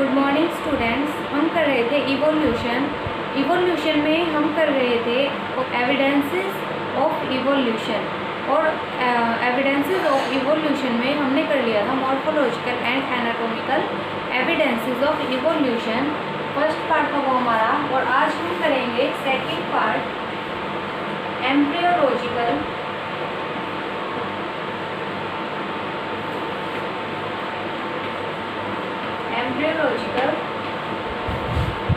Good morning students. हम कर रहे थे इवोल्यूशन में हम कर रहे थे एविडेंसेस ऑफ इवोल्यूशन, और एविडेंसेस ऑफ इवोल्यूशन में हमने कर लिया था morphological and anatomical evidences of evolution. First part था वो हमारा, और आज हम करेंगे second part embryological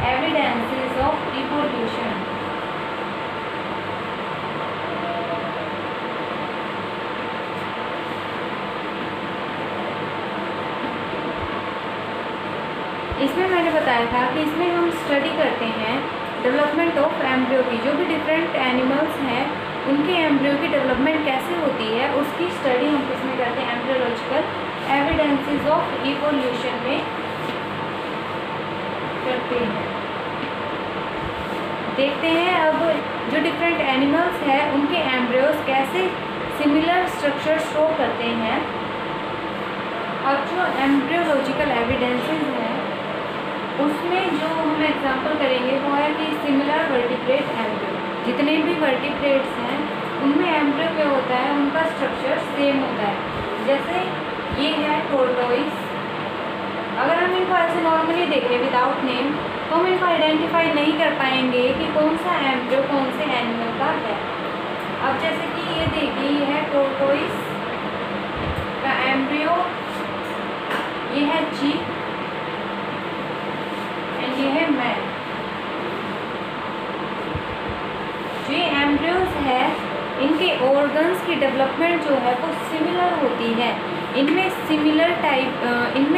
evidences of evolution. इसमें मैंने बताया था कि इसमें हम स्टडी करते हैं डेवलपमेंट ऑफ एम्ब्रियो की। जो भी डिफरेंट एनिमल्स हैं उनके एम्ब्रियो की डेवलपमेंट कैसे होती है उसकी स्टडी हम किसमें करते हैं, एम्ब्रियोलॉजिकल एविडेंसेस ऑफ इवोल्यूशन में करते हैं। देखते हैं अब जो डिफरेंट एनिमल्स हैं उनके एम्ब्रियोज कैसे सिमिलर स्ट्रक्चर शो करते हैं। अब जो एम्ब्रियोलॉजिकल एविडेंसेस हैं उसमें जो हम एग्जांपल करेंगे वो है कि सिमिलर वर्टिब्रेट एम्ब्रियो। जितने भी वर्टिब्रेट्स हैं उनमें एम्ब्रियो क्या होता है, उनका स्ट्रक्चर सेम होता है। जैसे ये है टोर्टोइस। अगर हम इनको ऐसे नॉर्मली देखें विदाउट नेम तो हम इनको आइडेंटिफाई नहीं कर पाएंगे कि कौन सा एम्ब्रियो कौन से एनिमल का है। अब जैसे कि ये देखिए, ये है टोर्टोइस का एम्ब्रियो, ये है चीक एंड ये है मैन। जो ये एम्ब्रियोज है इनके ऑर्गन्स की डेवलपमेंट जो है वो सिमिलर होती है। इनमें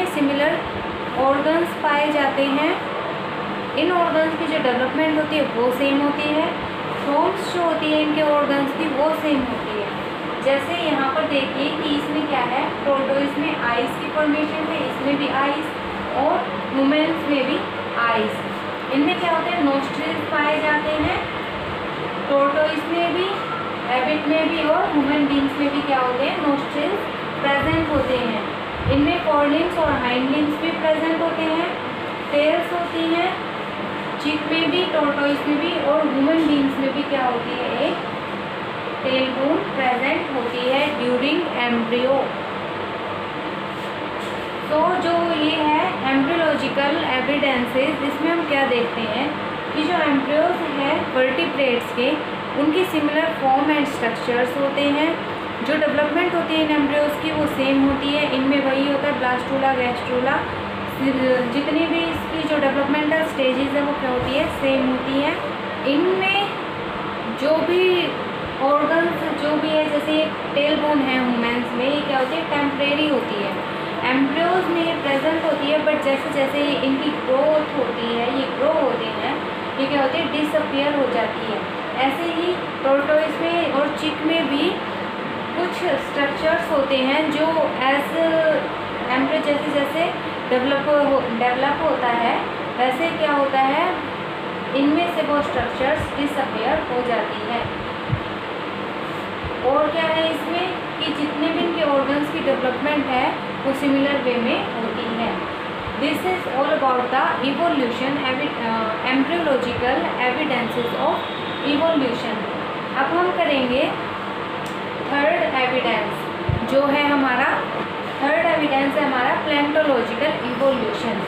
सिमिलर ऑर्गन्स पाए जाते हैं। इन ऑर्गन्स की जो डेवलपमेंट होती है वो सेम होती है। फॉर्म्स जो होती है इनके ऑर्गन्स की वो सेम होती है। जैसे यहाँ पर देखिए कि इसमें क्या है, टोर्टोइस में आइज की फॉर्मेशन है, इसमें भी आइज, और वुमेन्स में भी आइज। इनमें क्या होते हैं, नोस्ट्रिल्स पाए जाते हैं टोर्टोइस में भी, रैबिट में भी, और ह्यूमन बींग्स में भी क्या होते हैं, नोस्ट्रिल्स प्रेजेंट होते हैं। इनमें फोरलिम्स और हाइंडलिम्स भी प्रेजेंट होते हैं। टेल्स होती हैं चिक में भी, टोर्टोइस में भी, और ह्यूमन बींग्स में भी क्या होती है, एक टेल बोन प्रेजेंट होती है ड्यूरिंग एम्ब्रियो। तो जो ये है एम्ब्रियोलॉजिकल एविडेंसेस, इसमें हम क्या देखते हैं कि जो एम्ब्रियोज हैं वर्टिब्रेट्स के उनकी सिमिलर फॉर्म एंड स्ट्रक्चर्स होते हैं। जो डेवलपमेंट होती है इन एम्ब्रियोज की वो सेम होती है। इनमें वही होता है ब्लास्टूला, गैस्ट्रूला, जितनी भी इसकी जो डेवलपमेंटल स्टेजेस है वो क्या होती है, सेम होती है। इनमें जो भी ऑर्गन्स जो भी है, जैसे एक टेल बोन है ह्यूमन्स में, ये क्या होती है, टेम्परेरी होती है। एम्ब्रियोज में ये प्रेजेंट होती है, बट जैसे जैसे इनकी ग्रोथ होती है, ये ग्रो होते हैं, ये क्या होती है, डिसअपियर हो जाती है। ऐसे ही टोर्टोइस में और चिक में भी कुछ स्ट्रक्चर्स होते हैं जो एज एम्ब्रियो जैसे जैसे डेवलप होता है वैसे क्या होता है, इनमें से वो स्ट्रक्चर्स डिसअपियर हो जाती है। और क्या है इसमें कि जितने भी इनके ऑर्गन्स की डेवलपमेंट है वो सिमिलर वे में होती है। This is all about the evolution embryological evidences of evolution. अब हम करेंगे थर्ड एविडेंस। जो है हमारा थर्ड एविडेंस है हमारा प्लेंटोलॉजिकल इवोल्यूशन,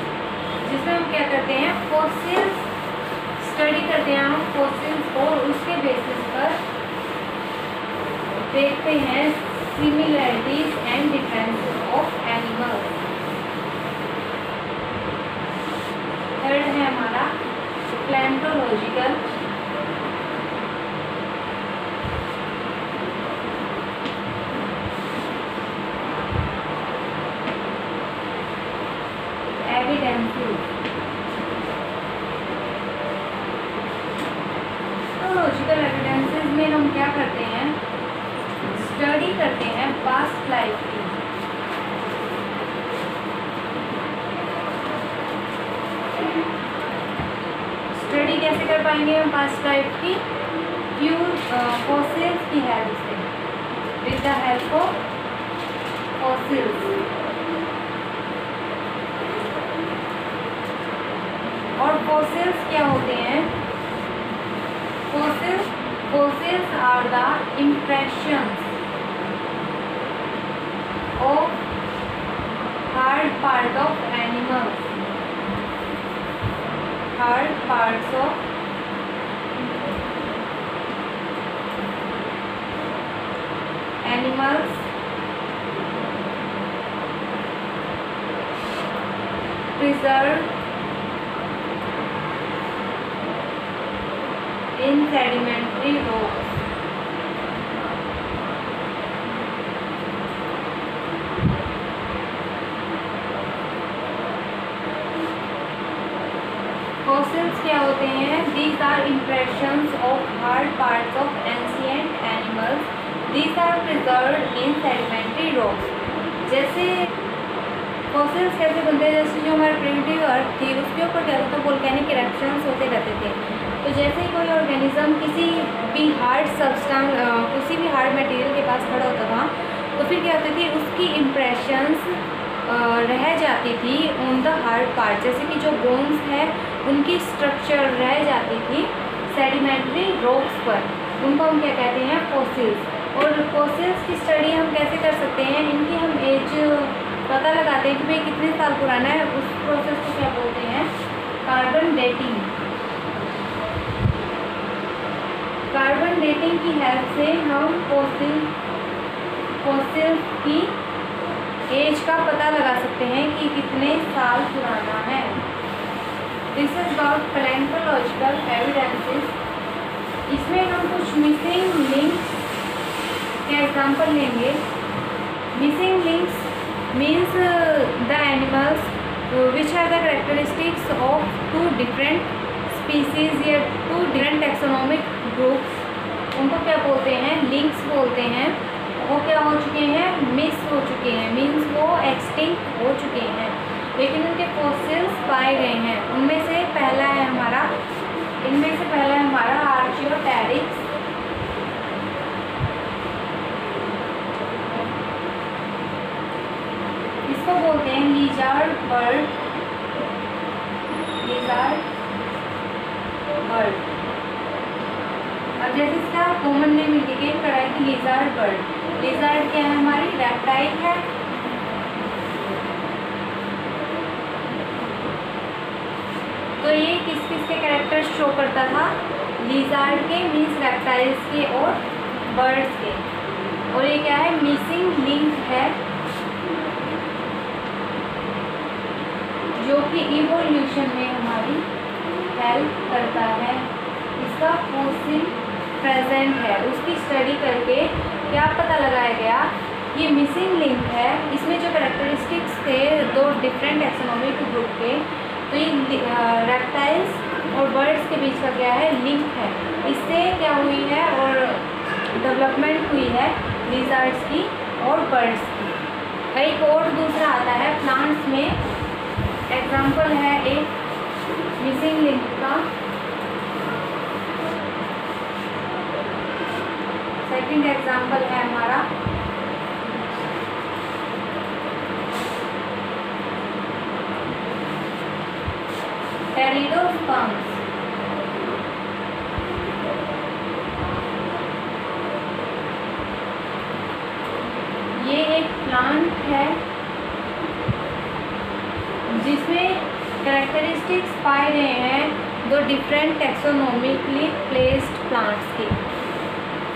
जिसमें हम क्या करते हैं, फॉसिल्स स्टडी करते हैं हम फॉसिल्स, और उसके बेसिस पर देखते हैं similarities and differences of animals. Third है हमारा प्लेंटोलॉजिकल लॉजिकल एविडेंसेस में हम क्या करते हैं, स्टडी करते हैं पास्ट लाइफ की। स्टडी कैसे कर पाएंगे हम पास्ट लाइफ की, प्यूर फॉसिल्स की हेल्प से, with the help of fossils. Fossils क्या होते हैं? Fossils are the impressions of hard part of animals. Hard parts of animals preserved in sedimentary rocks. Fossils क्या होते हैं? These are impressions of hard parts of ancient animals. These are preserved in sedimentary rocks. जैसे fossils कैसे बनते हैं? जैसे जो हमारी प्रिमिटिव अर्थ थी उसके ऊपर क्या होता था? वोल्केनिक इरेप्शंस होते रहते थे। तो जैसे ही कोई ऑर्गेनिज्म किसी भी हार्ड किसी भी हार्ड मटेरियल के पास खड़ा होता था तो फिर क्या होती थी? उसकी इम्प्रेशंस रह जाती थी ऑन द हार्ड पार्ट। जैसे कि जो बोन्स है उनकी स्ट्रक्चर रह जाती थी सेडिमेंट्री रॉक्स पर, उनको हम क्या कहते हैं? फॉसिल्स। और फॉसिल्स की स्टडी हम कैसे कर सकते हैं? इनकी हम एज पता लगाते हैं कि भाई कितने साल पुराना है। उस प्रोसेस को क्या बोलते हैं? Carbon dating. कार्बन डेटिंग की हेल्प से हम फॉसिल्स की एज का पता लगा सकते हैं कि कितने साल पुराना है। This is about paleontological evidences. इसमें हम कुछ मिसिंग लिंक्स के एग्जाम्पल लेंगे। Missing links means the animals which are the characteristics of two different species या टू डिफरेंट टैक्सोनॉमिक ग्रुप्स, उनको क्या बोलते हैं? लिंक्स बोलते हैं। वो क्या हो चुके हैं? मिस हो चुके हैं, मीन्स वो एक्सटिंक्ट हो चुके हैं, लेकिन उनके फॉसिल्स पाए गए हैं। इनमें से पहला है हमारा आर्चियोटेरिक्स। इसको बोलते हैं लिजार्ड बर्ड। अब जैसे इसका कॉमन नेम इंडिकेट करा है कि लिजार्ड बर्ड। लिजार्ड क्या है? हमारी रेप्टाइल है। तो ये किस किस के कैरेक्टर शो करता था? लिजार्ड के मीन्स रेप्टाइल्स के और बर्ड्स के। और ये क्या है? मिसिंग लिंक है जो कि इवोल्यूशन में हमारी हेल्प करता है। इसका फॉसिल प्रेजेंट है। उसकी स्टडी करके क्या पता लगाया गया? ये मिसिंग लिंक है। इसमें जो कैरेक्टरिस्टिक्स थे दो डिफरेंट टैक्सोनॉमिक ग्रुप के, तो ये रेप्टाइल्स और बर्ड्स के बीच का क्या है? लिंक है। इससे क्या हुई है और डेवलपमेंट हुई है लिजर्ड्स की और बर्ड्स की। एक और दूसरा आता है प्लांट्स में। एग्जाम्पल है एक मिसिंग लिंक का। सेकंड एग्जाम्पल है हमारा टेरिडोस्पर्म्स। ये एक प्लांट है जिसमें कैरेक्टरिस्टिक्स पाए गए हैं दो डिफरेंट टैक्सोनॉमिकली प्लेस्ड प्लांट्स के,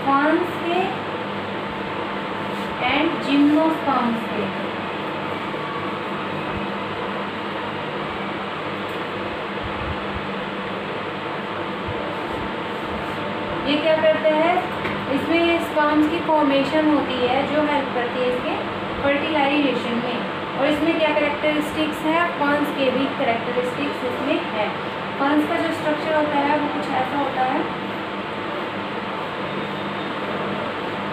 फर्न्स के एंड जिम्नोस्पर्म्स के। ये क्या करते हैं? इसमें स्पर्म्स की फॉर्मेशन होती है जो हेल्प करती है इसके फर्टिलाइजेशन में। और इसमें क्या कैरेक्टरिस्टिक्स है? फर्न्स के भी कैरेक्टरिस्टिक्स इसमें है। फर्न्स का जो स्ट्रक्चर होता है वो कुछ ऐसा होता है।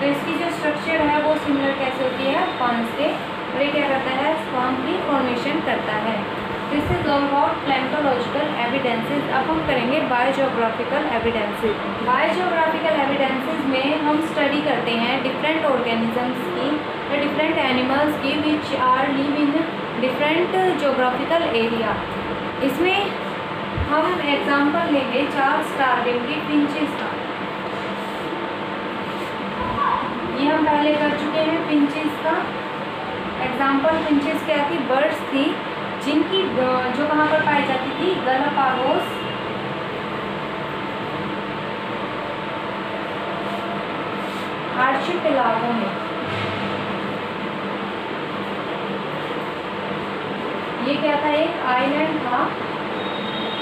तो इसकी जो स्ट्रक्चर है वो सिमिलर कैसे होती है? फर्न्स के। और ये क्या करता है? स्पर्म की फॉर्मेशन करता है। This is all about paleontological evidences. अब हम करेंगे बायोजियोग्राफिकल एविडेंसेस। बायोजियोग्राफिकल एविडेंसेस में हम स्टडी करते हैं डिफरेंट ऑर्गेनिजम्स की या डिफरेंट एनिमल्स की which are live in different geographical area. इसमें हम एग्जाम्पल लेंगे चार्ल्स डार्विन की फिंचेस का। ये हम पहले कर चुके हैं फिंचेस का एग्जाम्पल। फिंचेस क्या थी? बर्ड्स थी जिनकी जो कहाँ पर पाई जाती थी? गलापागोस आर्चिपेलागो में। ये क्या था? एक आइलैंड था।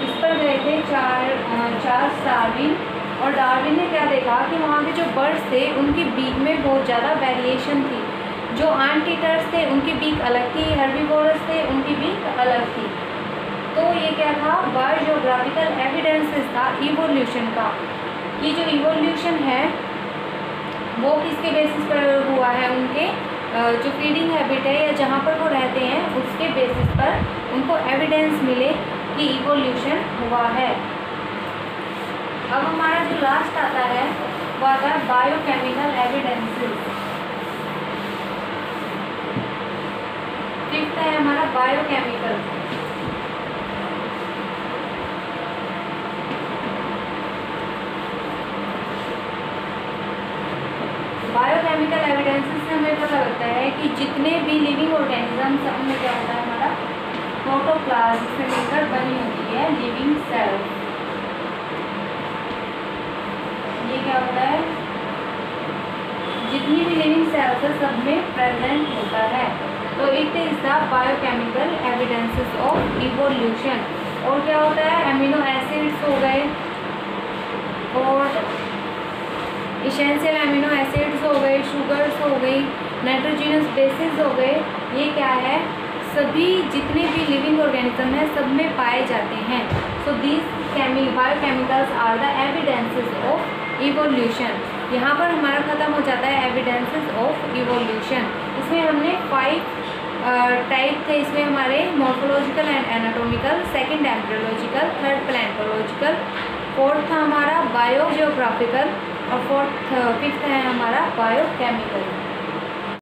इस पर गए थे चार्ल्स डार्विन, और डार्विन ने क्या देखा कि वहाँ के जो बर्ड्स थे उनकी बीक में बहुत ज़्यादा वेरिएशन थी। जो एंट ईटर्स थे उनकी बीक अलग थी, हर्बीवोरस थे उनकी बीक अलग थी। तो ये क्या था? बायोजियोग्राफिकल एविडेंसेस था इवोल्यूशन का। ये जो इवोल्यूशन है वो किसके बेसिस पर हुआ है? उनके जो फीडिंग हैबिट है या जहाँ पर वो रहते हैं उसके बेसिस पर उनको एविडेंस मिले कि इवोल्यूशन हुआ है। अब हमारा जो लास्ट आता है वो आता है बायोकेमिकल एविडेंसेस। फिफ्थ है हमारा बायोकेमिकल। बायोकेमिकल एविडेंसेस से हमें पता लगता है कि जितने भी लिविंग ऑर्गेनिजम्स हैं उनमें क्या होता है? हमारा प्रोटोप्लाज्म से मिलकर बनी होती है लिविंग सेल। ये क्या होता है? जितनी भी लिविंग सेल्स है सब में प्रेजेंट होता है। तो it is the biochemical evidences of evolution. और क्या होता है? एमिनो एसिड्स हो गए और इसेंशियल एमिनो एसिड्स हो गए, शुगर्स हो गई, नाइट्रोजिनस बेसिस हो गए। ये क्या है? सभी जितने भी लिविंग ऑर्गेनिज्म हैं सब में पाए जाते हैं। So these biochemicals are the evidences of evolution. यहाँ पर हमारा खत्म हो जाता है एविडेंसेस ऑफ इवोल्यूशन। इसमें हमने 5 टाइप थे। इसमें हमारे morphological and anatomical, second embryological, third paleontological, fourth था हमारा बायोजियोग्राफिकल और फिफ्थ है हमारा बायोकेमिकल।